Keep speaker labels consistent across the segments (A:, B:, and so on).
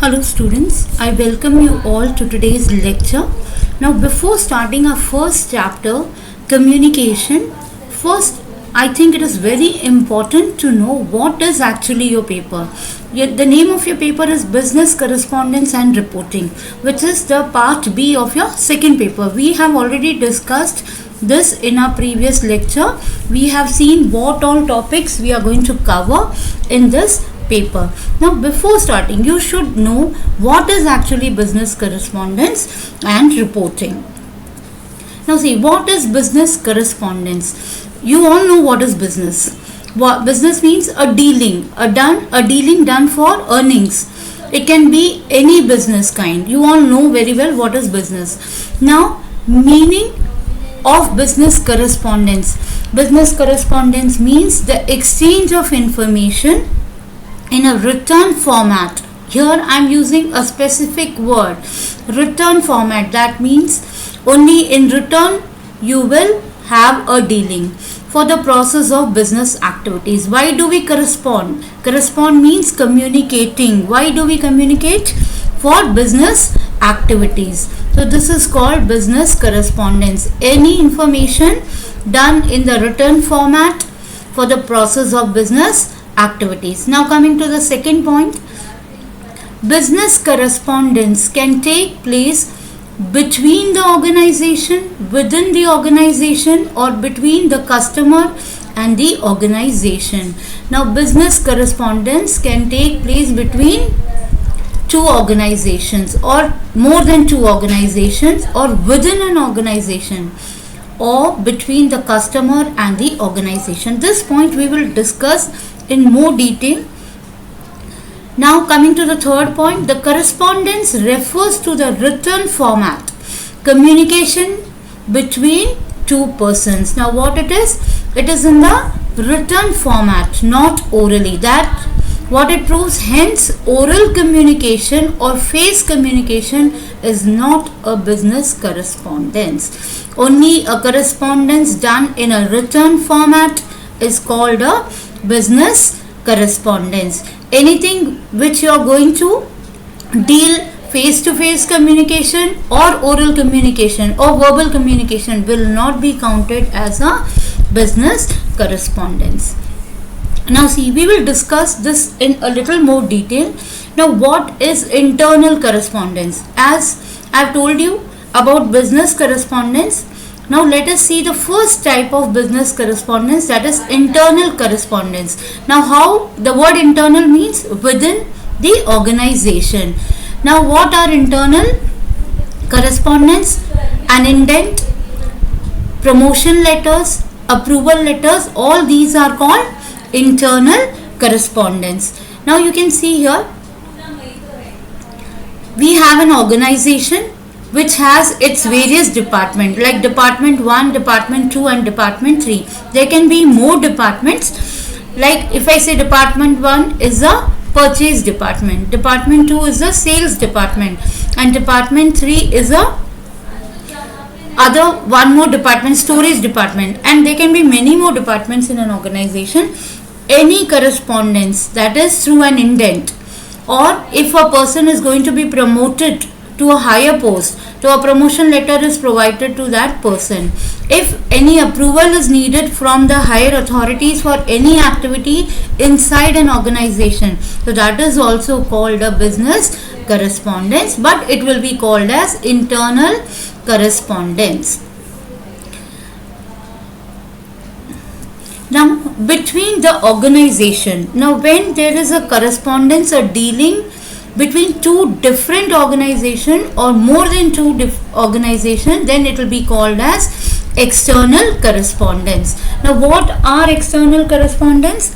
A: Hello students, I welcome you all to today's lecture. Now before starting our first chapter, communication, first I think it is very important to know what is actually your paper. The name of your paper is Business Correspondence and Reporting, which is the part B of your second paper. We have already discussed this in our previous lecture. We have seen what all topics we are going to cover in this paper. Now before starting, you should know what is actually business correspondence and reporting. Now see, what is business correspondence? You all know what is business. What business means? A dealing done for earnings. It can be any business kind. You all know very well what is business. Now meaning of business correspondence. Business correspondence means the exchange of information in a written format. Here I am using a specific word, written format. That means only in written you will have a dealing for the process of business activities. Why do we correspond? Correspond means communicating. Why do we communicate? For business activities. So this is called business correspondence. Any information done in the written format for the process of business activities. Now coming to the second point, business correspondence can take place between the organization, within the organization, or between the customer and the organization. Now business correspondence can take place between two organizations or more than two organizations, or within an organization, or between the customer and the organization. This point we will discuss in more detail. Now coming to the third point, the correspondence refers to the written format, communication between two persons. Now what it is? It is in the written format, not orally. That what it proves. Hence oral communication or face communication is not a business correspondence. Only a correspondence done in a written format is called a business correspondence. Anything which you are going to deal face-to-face communication or oral communication or verbal communication will not be counted as a business correspondence. Now see, we will discuss this in a little more detail. Now what is internal correspondence? As I have told you about business correspondence, now let us see the first type of business correspondence, that is internal correspondence. Now how the word internal means? Within the organization. Now what are internal correspondence? An indent, promotion letters, approval letters, all these are called internal correspondence. Now you can see here we have an organization which has its various departments, like department 1, department 2 and department 3. There can be more departments. Like if I say department 1 is a purchase department, department 2 is a sales department, and department 3 is a other one more department, storage department, and there can be many more departments in an organization. Any correspondence, that is through an indent, or if a person is going to be promoted to a higher post, so a promotion letter is provided to that person. If any approval is needed from the higher authorities for any activity inside an organization, so that is also called a business correspondence, but it will be called as internal correspondence. Now between the organization, now when there is a correspondence or dealing between two different organizations or more than two organizations, then it will be called as external correspondence. Now what are external correspondence?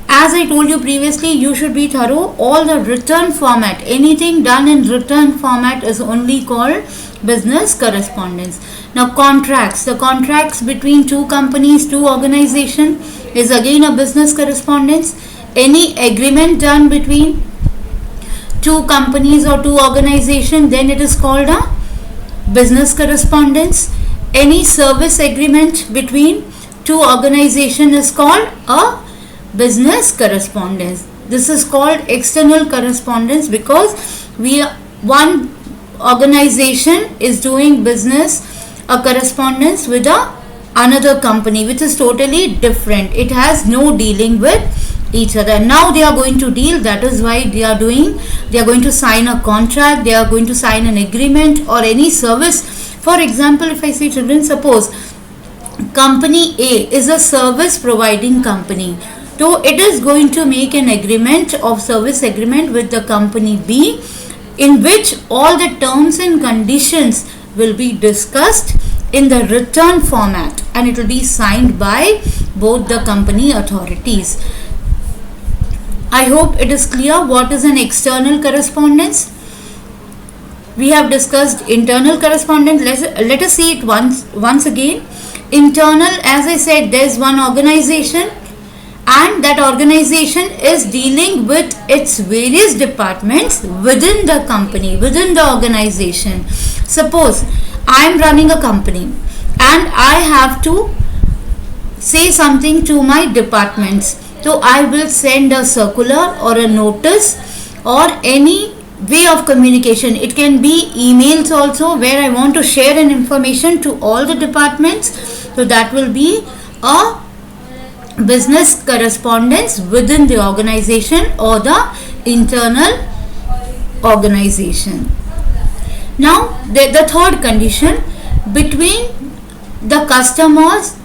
A: As I told you previously, you should be thorough. All the written format, anything done in written format is only called business correspondence. Now contracts, the contracts between two companies, two organizations is again a business correspondence. Any agreement done between two companies or two organizations, then it is called a business correspondence. Any service agreement between two organizations is called a business correspondence. This is called external correspondence because one organization is doing business, a correspondence with another company which is totally different. It has no dealing with each other. Now they are going to deal. That is why they are going to sign a contract, they are going to sign an agreement or any service. For example, if I say, children, suppose company A is a service providing company, so it is going to make an agreement of service agreement with the company B, in which all the terms and conditions will be discussed in the written format, and it will be signed by both the company authorities. I hope it is clear what is an external correspondence. We have discussed internal correspondence. Let us see it once again. Internal, as I said, there is one organization, and that organization is dealing with its various departments within the company, within the organization. Suppose I am running a company and I have to say something to my departments. So I will send a circular or a notice or any way of communication. It can be emails also, where I want to share an information to all the departments. So that will be a business correspondence within the organization or the internal organization. Now the third condition, between the customers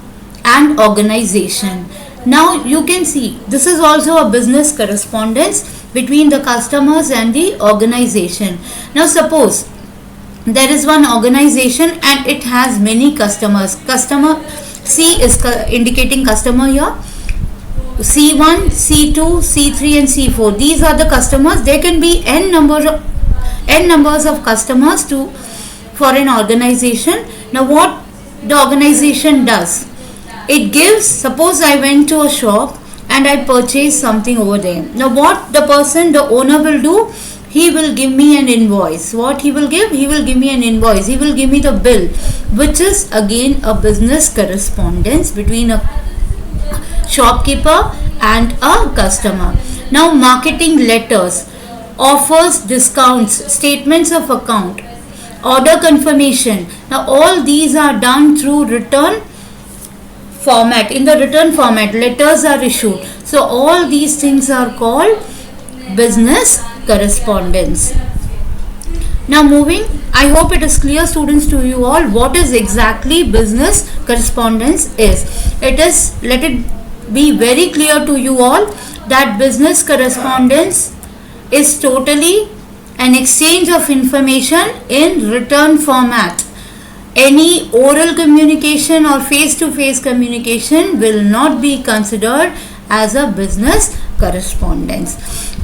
A: and organization. Now you can see this is also a business correspondence between the customers and the organization. Now suppose there is one organization and it has many customers. Customer C is indicating customer here. C1, C2, C3 and C4. These are the customers. There can be n numbers of customers for an organization. Now what the organization does, it gives, suppose I went to a shop and I purchased something over there. Now what the owner will do, he will give me an invoice. What he will give? He will give me an invoice. He will give me the bill, which is again a business correspondence between a shopkeeper and a customer. Now marketing letters, offers, discounts, statements of account, order confirmation. Now all these are done through written format. In the written format, letters are issued. So all these things are called business correspondence. Now moving, I hope it is clear, students, to you all what is exactly business correspondence is. Let it be very clear to you all that business correspondence is totally an exchange of information in written format. Any oral communication or face-to-face communication will not be considered as a business correspondence.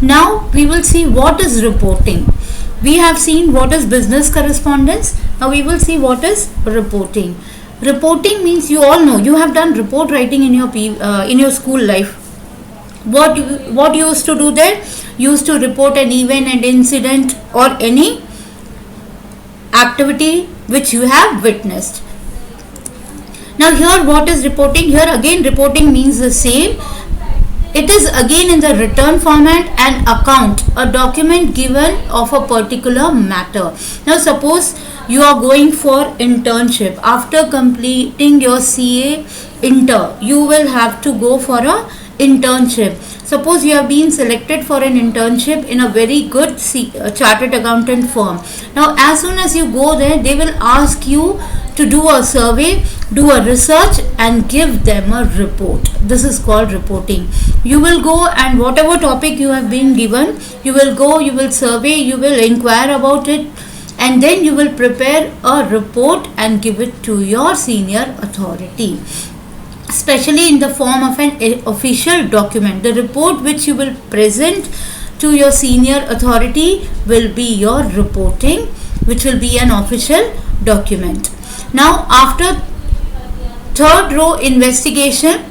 A: Now we will see what is reporting. We have seen what is business correspondence. Now we will see what is reporting. Reporting means, you all know, you have done report writing in your school life. What you used to do there? You used to report an event, an incident or any activity which you have witnessed. Now here what is reporting? Here again reporting means the same. It is again in the written format, an account, a document given of a particular matter. Now suppose you are going for internship. After completing your CA Inter, you will have to go for a internship. Suppose you have been selected for an internship in a very good chartered accountant firm. Now as soon as you go there, they will ask you to do a survey, do a research and give them a report. This is called reporting. You will go and whatever topic you have been given, you will go, you will survey, you will inquire about it, and then you will prepare a report and give it to your senior authority, especially in the form of an official document. The report which you will present to your senior authority will be your reporting, which will be an official document. Now after third row, investigation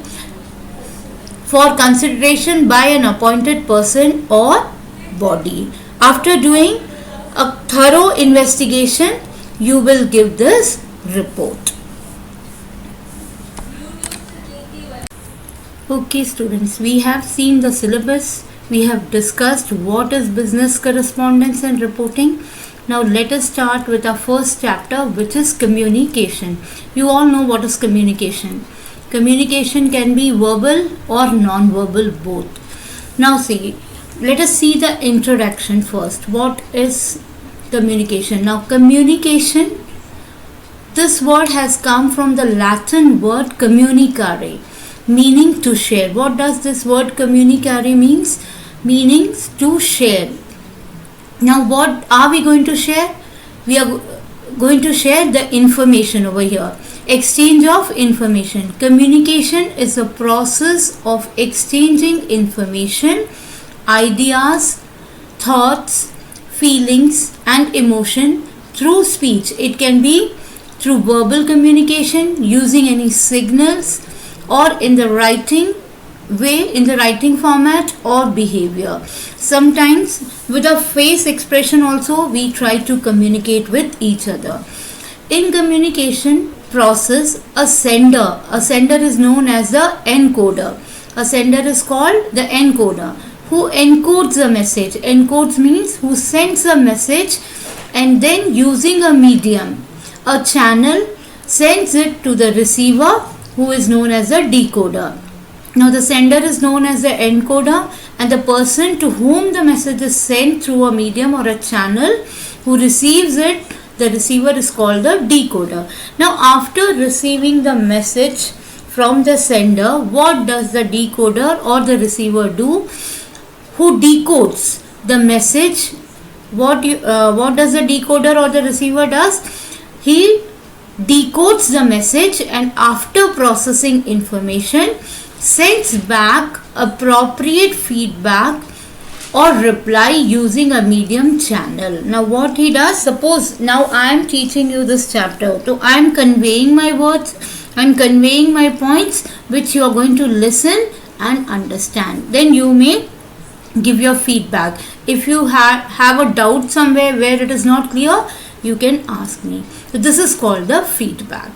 A: for consideration by an appointed person or body. After doing a thorough investigation, you will give this report. Okay students, we have seen the syllabus, we have discussed what is business correspondence and reporting. Now let us start with our first chapter, which is communication. You all know what is communication. Communication can be verbal or non-verbal both. Now let us see the introduction first. What is communication? Now communication, this word has come from the Latin word communicare, meaning to share. What does this word communicare means? Meanings to share. Now what are we going to share? We are going to share the information over here. Exchange of information. Communication is a process of exchanging information, ideas, thoughts, feelings and emotion through speech. It can be through verbal communication, using any signals, or in the writing way, in the writing format or behavior. Sometimes with a face expression also we try to communicate with each other. In communication process, a sender is known as the encoder. A sender is called the encoder, who encodes a message. Encodes means who sends a message, and then using a medium, a channel, sends it to the receiver, who is known as a decoder. Now the sender is known as the encoder, and the person to whom the message is sent through a medium or a channel, who receives it, the receiver, is called the decoder. Now after receiving the message from the sender, what does the decoder or the receiver do? Who decodes the message? What does the decoder or the receiver does? He decodes the message, and after processing information sends back appropriate feedback or reply using a medium channel. Now what he does, suppose now I am teaching you this chapter, so I am conveying my words, I am conveying my points, which you are going to listen and understand. Then you may give your feedback. If you have a doubt somewhere where it is not clear, you can ask me. So this is called the feedback.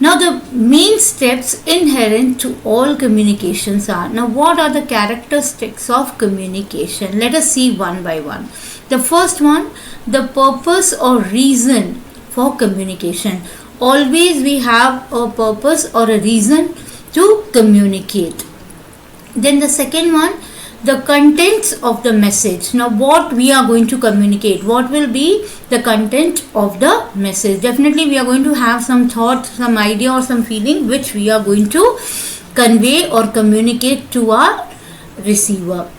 A: Now the main steps inherent to all communications are, now what are the characteristics of communication? Let us see one by one. The first one, the purpose or reason for communication. Always we have a purpose or a reason to communicate. Then the second one, the contents of the message. Now what we are going to communicate, what will be the content of the message? Definitely we are going to have some thought, some idea or some feeling which we are going to convey or communicate to our receiver.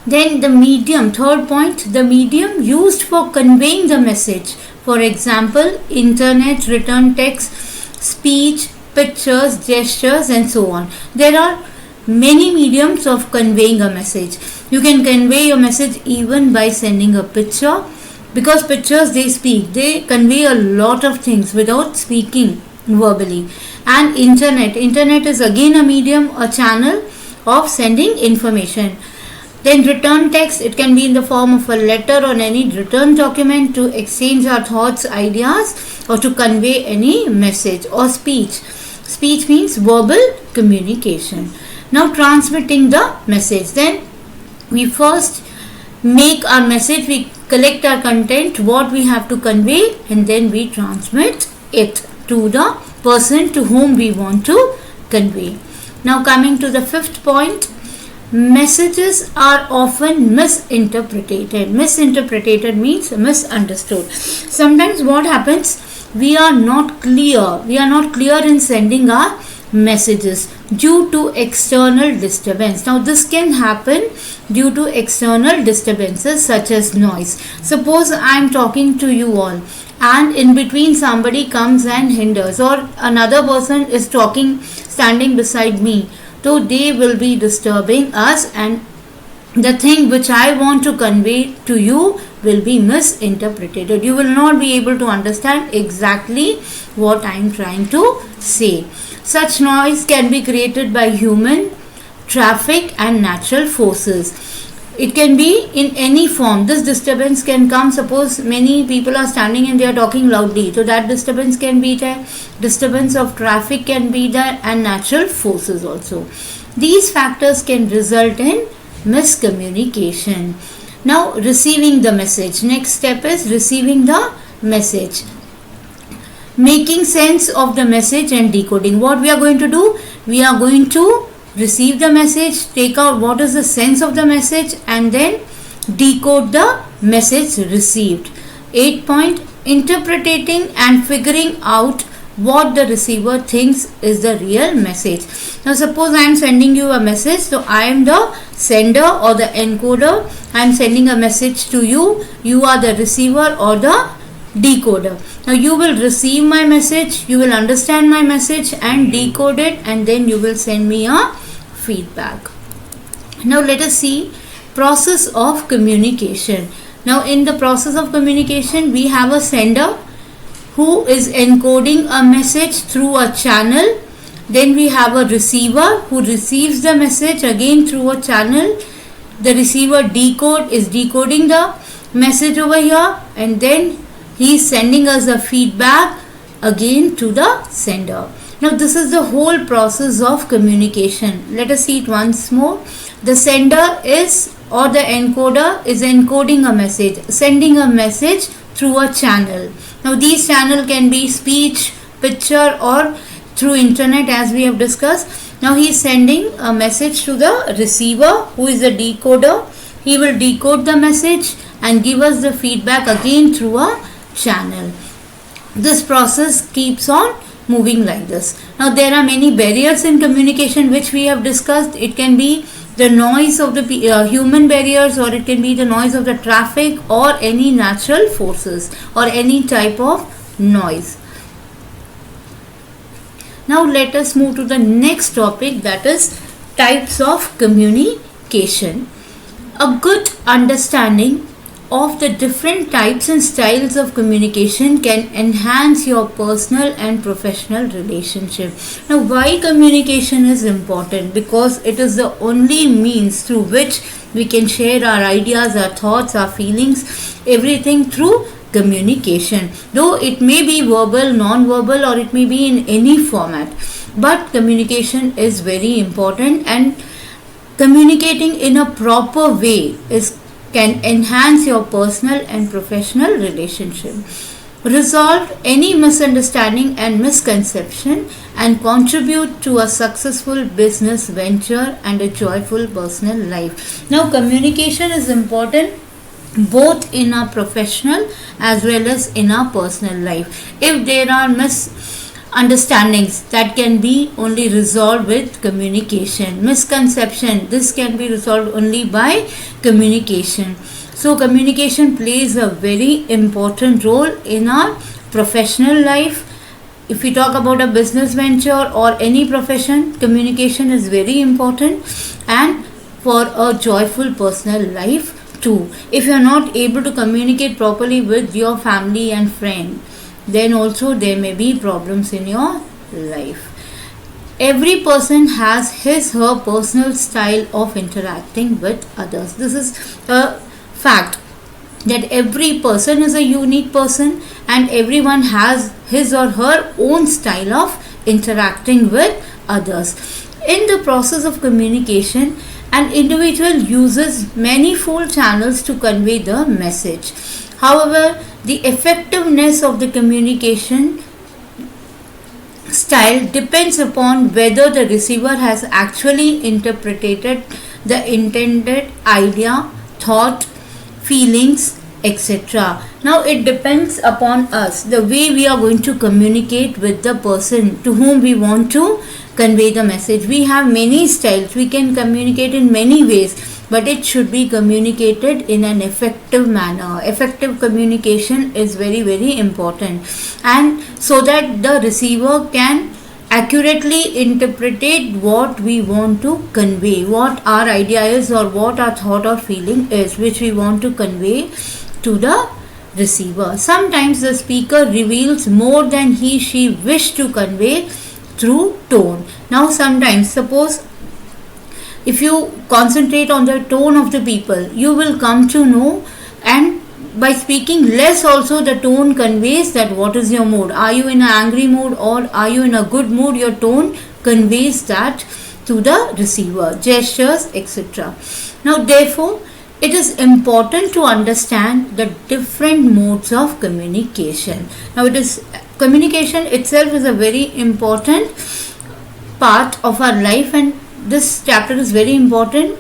A: Then the medium, third point, the medium used for conveying the message. For example, internet, written text, speech, pictures, gestures and so on. There are many mediums of conveying a message. You can convey your message even by sending a picture, because pictures, they speak, they convey a lot of things without speaking verbally. And internet is again a medium, a channel of sending information. Then written text, it can be in the form of a letter or any written document to exchange our thoughts, ideas, or to convey any message. Or speech means verbal communication. Now transmitting the message, then we first make our message, we collect our content, what we have to convey, and then we transmit it to the person to whom we want to convey. Now coming to the fifth point, messages are often misinterpreted. Misinterpreted means misunderstood. Sometimes what happens, we are not clear in sending our messages due to external disturbance. Now this can happen due to external disturbances such as noise. Suppose I am talking to you all, and in between somebody comes and hinders, or another person is talking standing beside me, so they will be disturbing us, and the thing which I want to convey to you will be misinterpreted. You will not be able to understand exactly what I am trying to say. Such noise can be created by human, traffic and natural forces. It can be in any form. This disturbance can come, suppose many people are standing and they are talking loudly, so that disturbance can be there. Disturbance of traffic can be there, and natural forces also. These factors can result in miscommunication. Now receiving the message. Next step is receiving the message. Making sense of the message and decoding. What we are going to do? We are going to receive the message, take out what is the sense of the message, and then decode the message received. 8 point, interpreting and figuring out what the receiver thinks is the real message. Now suppose I am sending you a message, so I am the sender or the encoder. I am sending a message to you, you are the receiver or the decoder. Now you will receive my message, you will understand my message and decode it, and then you will send me a feedback. Now let us see process of communication. Now in the process of communication, we have a sender who is encoding a message through a channel. Then we have a receiver who receives the message again through a channel. The receiver is decoding the message over here, and then he is sending us a feedback again to the sender. Now this is the whole process of communication. Let us see it once more. The sender is, or the encoder is encoding a message, sending a message through a channel. Now these channel can be speech, picture, or through internet, as we have discussed. Now he is sending a message to the receiver who is the decoder. He will decode the message and give us the feedback again through a channel. This process keeps on moving like this. Now there are many barriers in communication which we have discussed. It can be the noise of the human barriers, or it can be the noise of the traffic, or any natural forces, or any type of noise. Now let us move to the next topic, that is types of communication. A good understanding of the different types and styles of communication can enhance your personal and professional relationship. Now why communication is important? Because it is the only means through which we can share our ideas, our thoughts, our feelings, everything through communication. Though it may be verbal, non-verbal, or it may be in any format, but communication is very important, and communicating in a proper way can enhance your personal and professional relationship, resolve any misunderstanding and misconception, and contribute to a successful business venture and a joyful personal life. Now communication is important both in our professional as well as in our personal life. If there are misunderstandings, that can be only resolved with communication. Misconception, this can be resolved only by communication. So communication plays a very important role in our professional life. If we talk about a business venture or any profession, communication is very important, and for a joyful personal life too. If you are not able to communicate properly with your family and friend, then also there may be problems in your life. Every person has her personal style of interacting with others. This is a fact, that every person is a unique person, and everyone has his or her own style of interacting with others. In the process of communication, an individual uses manifold channels to convey the message. However, the effectiveness of the communication style depends upon whether the receiver has actually interpreted the intended idea, thought, feelings, etc. Now it depends upon us, the way we are going to communicate with the person to whom we want to convey the message. We have many styles, we can communicate in many ways, but it should be communicated in an effective manner. Effective communication is very, very important, and so that the receiver can accurately interpret what we want to convey, what our idea is, or what our thought or feeling is, which we want to convey to the receiver. Sometimes the speaker reveals more than she wished to convey through tone. Now sometimes, suppose if you concentrate on the tone of the people, you will come to know, and by speaking less also the tone conveys that what is your mood. Are you in an angry mood or are you in a good mood? Your tone conveys that to the receiver. Gestures, etc. Now, therefore, it is important to understand the different modes of communication. Now, communication itself is a very important part of our life, and this chapter is very important.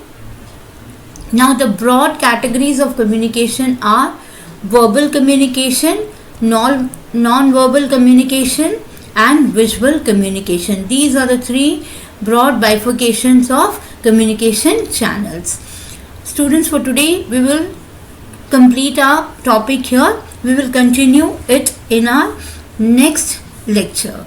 A: Now, the broad categories of communication are verbal communication, non-verbal communication, and visual communication. These are the three broad bifurcations of communication channels. Students, for today we will complete our topic here. We will continue it in our next lecture.